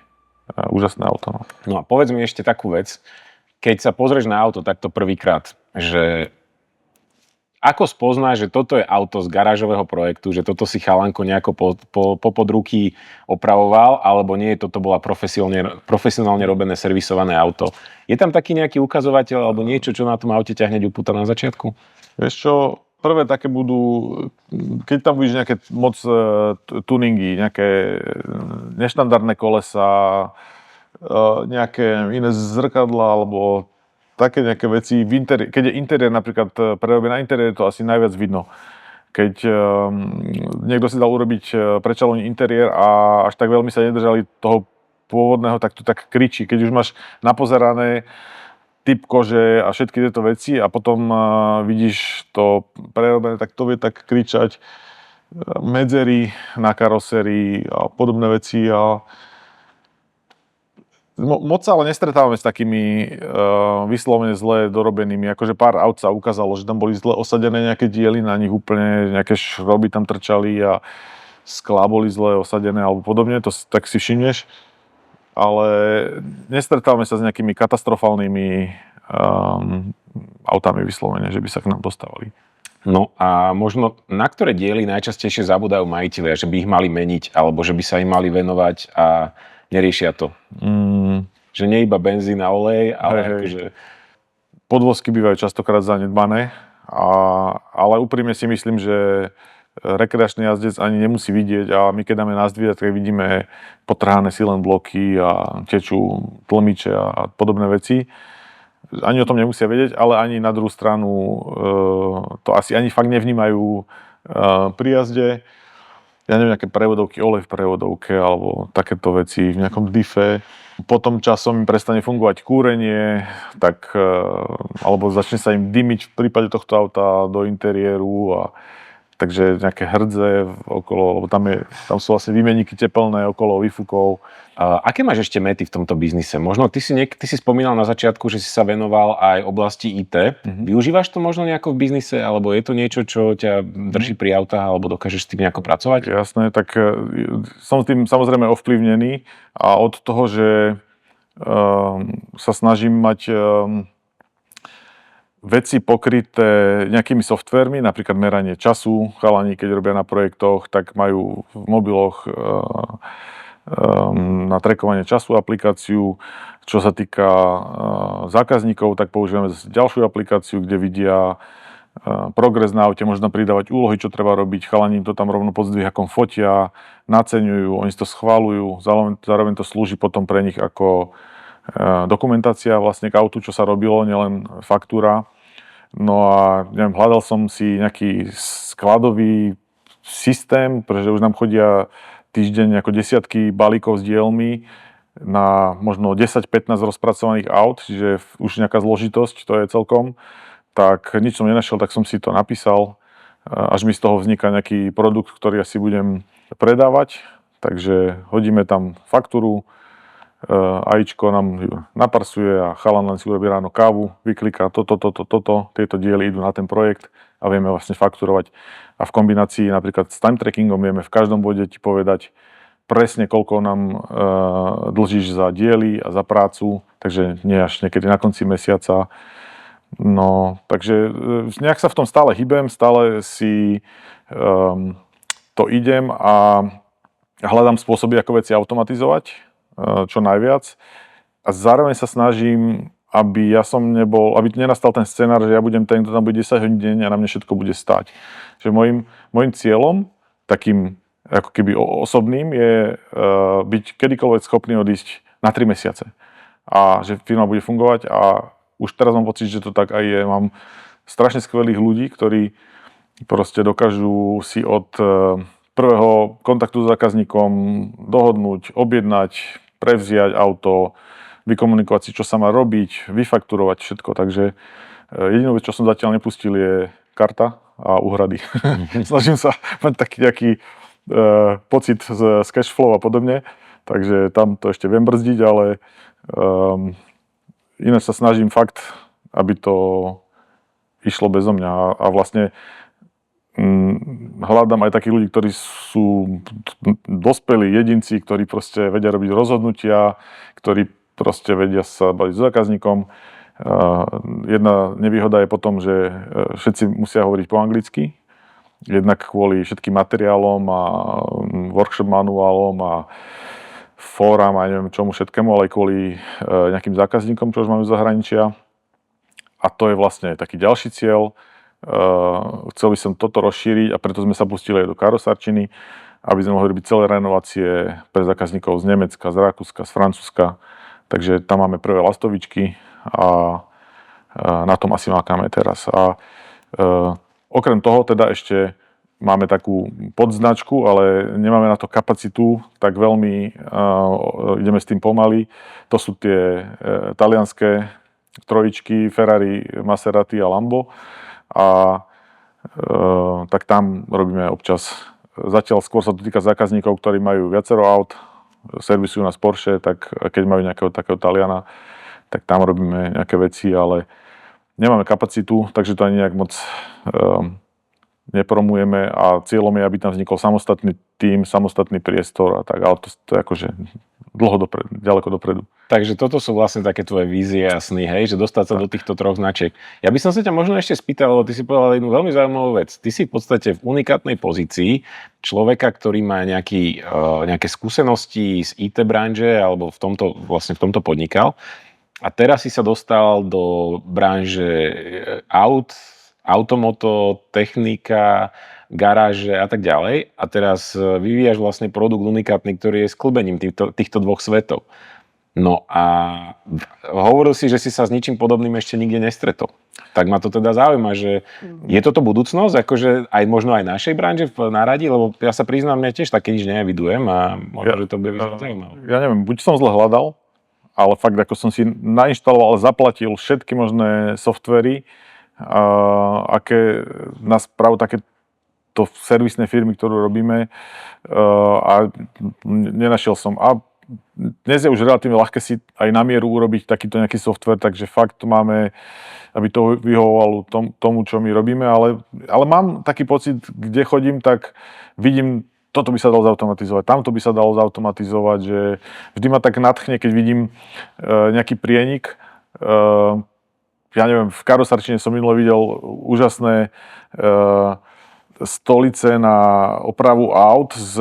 úžasné auto. No a povedz mi ešte takú vec. Keď sa pozrieš na auto takto prvýkrát, že ako spoznáš, že toto je auto z garážového projektu, že toto si chalanko nejako popod ruky opravoval, alebo nie, toto bola profesionálne robené, servisované auto. Je tam taký nejaký ukazovateľ, alebo niečo, čo na tom aute ťa hneď upúta na začiatku? Vieš čo, prvé také budú, keď tam budeš nejaké moc tuningy, nejaké neštandardné kolesa, nejaké iné zrkadlá, alebo také nejaké veci, keď je interiér napríklad prerobený na interiér, to asi najviac vidno. Keď niekto si dal urobiť prečalovný interiér a až tak veľmi sa nedržali toho pôvodného, tak to tak kričí. Keď už máš napozerané typ kože a všetky tieto veci a potom vidíš to prerobené, tak to vie tak kričať medzery na karosérii a podobné veci a moc sa ale nestretávame s takými vyslovene zle dorobenými. Akože pár aut sa ukázalo, že tam boli zle osadené nejaké diely, na nich úplne nejaké šroby tam trčali a sklá boli zle osadené alebo podobne, to tak si všimneš. Ale nestretávame sa s nejakými katastrofálnymi autami vyslovene, že by sa k nám dostávali. No a možno na ktoré diely najčastejšie zabúdajú majitelia, že by ich mali meniť alebo že by sa im mali venovať a neriešia to. Že nie iba benzín a olej, ale akože... Podvozky bývajú častokrát zanedbané, ale úprimne si myslím, že rekreačný jazdec ani nemusí vidieť a my keď dáme nazdvíjať, tak vidíme potrhané silen bloky a tečú tlmiče a podobné veci. Ani o tom nemusia vedieť, ale ani na druhú stranu to asi ani fakt nevnímajú pri jazde. Ja neviem, nejaké prevodovky, olej v prevodovke alebo takéto veci v nejakom diffe. Potom časom im prestane fungovať kúrenie, tak, alebo začne sa im dymiť v prípade tohto auta do interiéru a takže nejaké hrdze okolo, lebo tam sú vlastne výmenníky tepelné okolo výfukov. Aké máš ešte mety v tomto biznise? Možno ty si spomínal na začiatku, že si sa venoval aj oblasti IT. Využívaš to možno nejako v biznise, alebo je to niečo, čo ťa drží pri autách, alebo dokážeš s tým nejako pracovať? Jasné, tak som s tým samozrejme ovplyvnený a od toho, že sa snažím mať veci pokryté nejakými softvermi, napríklad meranie času. Chalani, keď robia na projektoch, tak majú v mobiloch na trackovanie času aplikáciu. Čo sa týka zákazníkov, tak používame zase ďalšiu aplikáciu, kde vidia progres na aute, možno pridávať úlohy, čo treba robiť. Chalani to tam rovno pod zdvihakom fotia, naceňujú, oni si to schvaľujú, zároveň to slúži potom pre nich ako dokumentácia vlastne k autu, čo sa robilo, nielen faktúra. No a neviem, hľadal som si nejaký skladový systém, pretože už nám chodia týždeň ako desiatky balíkov s dielmi na možno 10-15 rozpracovaných aut, čiže už nejaká zložitosť to je celkom. Tak nič som nenašiel, tak som si to napísal, až mi z toho vzniká nejaký produkt, ktorý asi budem predávať. Takže hodíme tam faktúru, AIčko nám naparsuje a chalan len si urobí ráno kávu, vykliká toto, tieto diely idú na ten projekt a vieme vlastne fakturovať. A v kombinácii napríklad s time trackingom vieme v každom bode ti povedať presne, koľko nám dlžíš za diely a za prácu, takže nie až niekedy na konci mesiaca. No, takže nejak sa v tom stále hýbem, stále si to idem a hľadám spôsoby, ako veci automatizovať čo najviac. A zároveň sa snažím, aby nenastal ten scenár, že ja budem ten, kto tam bude 10 hodín deň a na mne všetko bude stáť. Že môjim cieľom, takým ako keby osobným, je byť kedykoľvek schopný odísť na 3 mesiace. A že firma bude fungovať a už teraz mám pocit, že to tak aj je. Mám strašne skvelých ľudí, ktorí proste dokážu si od prvého kontaktu s zákazníkom dohodnúť, objednať, prevziať auto, vykomunikovať si, čo sa má robiť, vyfakturovať všetko. Takže jedinú vec, čo som zatiaľ nepustil, je karta a úhrady. Snažím sa mať taký nejaký pocit z cashflow a podobne, takže tam to ešte viem brzdiť, ale ináč sa snažím fakt, aby to išlo bezo mňa a vlastne hľadám aj takých ľudí, ktorí sú dospelí jedinci, ktorí proste vedia robiť rozhodnutia, ktorí proste vedia sa baviť s zákazníkom. Jedna nevýhoda je potom, že všetci musia hovoriť po anglicky, jednak kvôli všetkým materiálom a workshop manuálom a fóram a neviem čomu všetkému, ale aj kvôli nejakým zákazníkom, čo už máme z zahraničia. A to je vlastne taký ďalší cieľ. Chcel by som toto rozšíriť a preto sme sa pustili aj do karosárčiny, aby sme mohli robiť celé renovácie pre zákazníkov z Nemecka, z Rakúska, z Francúzska. Takže tam máme prvé lastovičky a na tom asi makáme teraz. A okrem toho teda ešte máme takú podznačku, ale nemáme na to kapacitu, tak veľmi ideme s tým pomaly. To sú tie talianské trojičky Ferrari, Maserati a Lambo. A tak tam robíme občas. Zatiaľ skôr sa to týka zákazníkov, ktorí majú viacero aut, servisujú nás Porsche, tak keď majú nejakého takého Taliana, tak tam robíme nejaké veci, ale nemáme kapacitu, takže to ani nejak moc nepromujeme a cieľom je, aby tam vznikol samostatný tím, samostatný priestor a tak, ale to je akože ďaleko dopredu. Takže toto sú vlastne také tvoje vízie a sny, hej, že dostať sa do týchto troch značiek. Ja by som sa ťa možno ešte spýtal, lebo ty si povedal jednu veľmi zaujímavú vec. Ty si v podstate v unikátnej pozícii človeka, ktorý má nejaké skúsenosti z IT branže alebo v tomto podnikal. A teraz si sa dostal do branže automoto, technika, garáže a tak ďalej. A teraz vyvíjaš vlastne produkt unikátny, ktorý je sklbením týchto dvoch svetov. No a hovoril si, že si sa s ničím podobným ešte nikde nestretol. Tak ma to teda zaujíma, že je toto budúcnosť, akože aj možno aj našej branže v náradí, lebo ja sa priznám, ja tiež také nič neevidujem a možno, že to bude vyzerať zaujímavé. Ja neviem, buď som zle hľadal, ale fakt ako som si nainštaloval a zaplatil všetky možné softvery, aké nás práve takéto servisné firmy, ktorú robíme, a nenašiel som. A dnes je už relatívne ľahké si aj na mieru urobiť takýto nejaký software, takže fakt máme, aby to vyhovovalo tomu, čo my robíme, ale mám taký pocit, kde chodím, tak vidím, toto by sa dalo zautomatizovať, tamto by sa dalo zautomatizovať, že vždy ma tak nadchne, keď vidím nejaký prienik. Ja neviem, v karosárčine som minule videl úžasné stolice na opravu aut s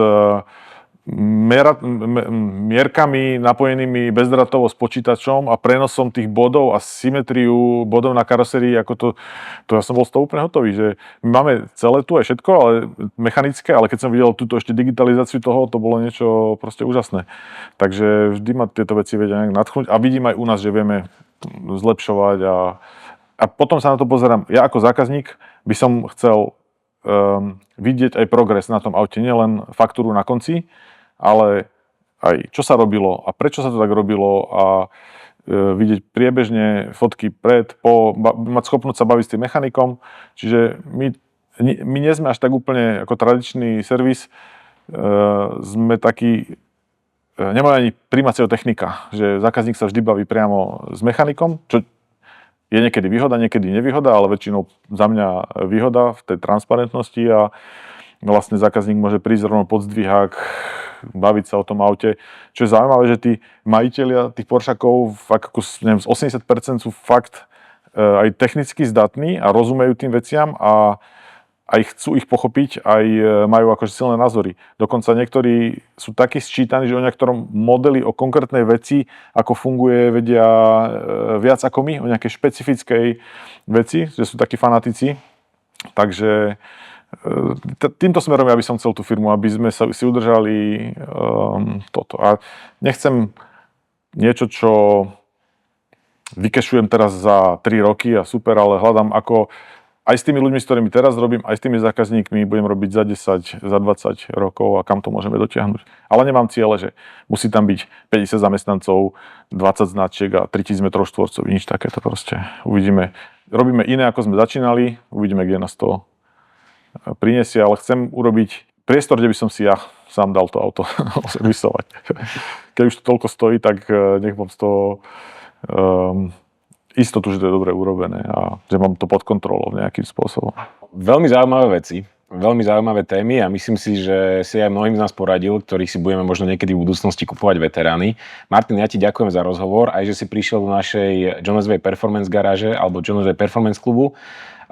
mierkami napojenými bezdratovo s počítačom a prenosom tých bodov a symetriu bodov na karosérii, ako to ja som bol z toho úplne hotový, že my máme celé tu aj všetko, ale mechanické, ale keď som videl túto ešte digitalizáciu toho, to bolo niečo proste úžasné. Takže vždy ma tieto veci vedia nejak nadchnúť a vidím aj u nás, že vieme zlepšovať a potom sa na to pozerám. Ja ako zákazník by som chcel vidieť aj progres na tom aute, nielen faktúru na konci, ale aj čo sa robilo a prečo sa to tak robilo a vidieť priebežne fotky mať schopnosť sa baviť s tým mechanikom. Čiže my nie sme až tak úplne ako tradičný servis, sme takí, nemáme ani primácieho technika, že zákazník sa vždy baví priamo s mechanikom, čo je niekedy výhoda, niekedy nevýhoda, ale väčšinou za mňa výhoda v tej transparentnosti a vlastne zákazník môže prísť rovno pod zdvihák, baviť sa o tom aute. Čo je zaujímavé, že tí majitelia tých Poršakov, fakt ako, neviem, z 80% sú fakt aj technicky zdatní a rozumejú tým veciam a aj chcú ich pochopiť, aj majú akože silné názory. Dokonca niektorí sú takí sčítaní, že o niektorom modeli, o konkrétnej veci, ako funguje, vedia viac ako my, o nejakej špecifickej veci, že sú takí fanatici. Takže týmto smerom ja by som chcel tú firmu, aby sme si udržali toto. A nechcem niečo, čo vykešujem teraz za 3 roky a super, ale hľadám ako aj s tými ľuďmi, s ktorými teraz robím, aj s tými zákazníkmi budem robiť za 10, za 20 rokov a kam to môžeme dotiahnuť. Ale nemám ciele, že musí tam byť 50 zamestnancov, 20 značiek a 3000 m2, nič takéto proste. Uvidíme. Robíme iné, ako sme začínali, uvidíme, kde nás to prinesie, ale chcem urobiť priestor, kde by som si ja sám dal to auto servisovať. Keď už to toľko stojí, tak nech mám z toho istotu, že to je dobre urobené a že mám to pod kontrolou nejakým spôsobom. Veľmi zaujímavé veci, veľmi zaujímavé témy a myslím si, že si aj mnohým z nás poradil, ktorých si budeme možno niekedy v budúcnosti kupovať veterány. Martin, ja ti ďakujem za rozhovor, aj že si prišiel do našej Jonas Way Performance garáže alebo Jonas Way Performance klubu.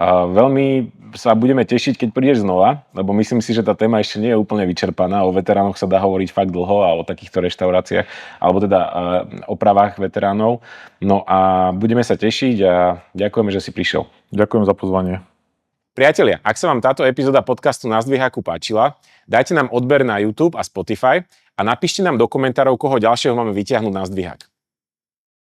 Veľmi sa budeme tešiť, keď prídeš znova, lebo myslím si, že tá téma ešte nie je úplne vyčerpaná. O veteránoch sa dá hovoriť fakt dlho a o takýchto reštauráciách, alebo teda opravách veteránov. No a budeme sa tešiť a ďakujeme, že si prišiel. Ďakujem za pozvanie. Priatelia, ak sa vám táto epizóda podcastu Na zdviháku páčila, dajte nám odber na YouTube a Spotify a napíšte nám do komentárov, koho ďalšieho máme vytiahnuť na zdvihák.